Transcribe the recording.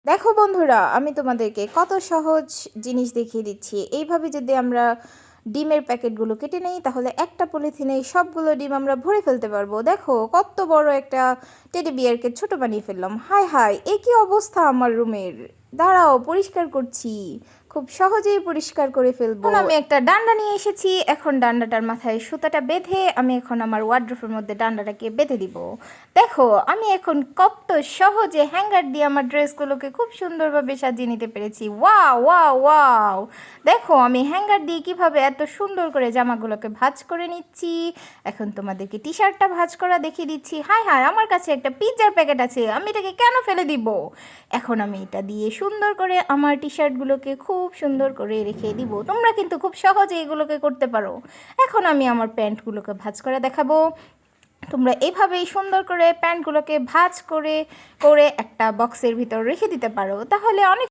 দেখো বন্ধুরা, আমি তোমাদেরকে কত সহজ জিনিস দেখিয়ে দিচ্ছি। এইভাবে যদি আমরা ডিমের প্যাকেটগুলো কেটে নেই, তাহলে একটা পলিথিনে সবগুলো ডিম আমরা ভরে ফেলতে পারবো। দেখো কত বড় একটা টেডি বিয়ারকে ছোট বানিয়ে ফেললাম। হায় হায়, এ কি অবস্থা আমার রুমের! দাঁড়াও, পরিষ্কার করছি, খুব সহজেই পরিষ্কার করে ফেলবো। এখন আমি একটা ডান্ডা নিয়ে এসেছি। এখন ডান্ডাটার মাথায় সুতাটা বেঁধে আমি এখন আমার ওয়ার্ড্রোবের মধ্যে ডান্ডাটাকে বেঁধে দিব। দেখো আমি এখন কত সহজে হ্যাঙ্গার দিয়ে আমার ড্রেসগুলোকে খুব সুন্দরভাবে সাজিয়ে নিতে পেরেছি। Wow wow wow! দেখো আমি হ্যাঙ্গার দিয়ে কিভাবে এত সুন্দর করে জামাগুলোকে ভাঁজ করে নিচ্ছি। এখন তোমাদেরকে টি শার্টটা ভাঁজ করা দেখিয়ে দিচ্ছি। হায় হায়, আমার কাছে একটা পিৎজার প্যাকেট আছে, আমি এটাকে কেন ফেলে দিব? এখন আমি এটা দিয়ে সুন্দর করে আমার টি শার্টগুলোকে খুব সুন্দর করে রেখে দিব। তোমরা কিন্তু খুব সহজে এগুলোকে করতে পারো। এখন আমি আমার প্যান্টগুলোকে ভাঁজ করে দেখাবো। তোমরা এভাবেই সুন্দর করে প্যান্টগুলোকে ভাঁজ করে করে একটা বক্সের ভিতর রেখে দিতে পারো, তাহলে অনেক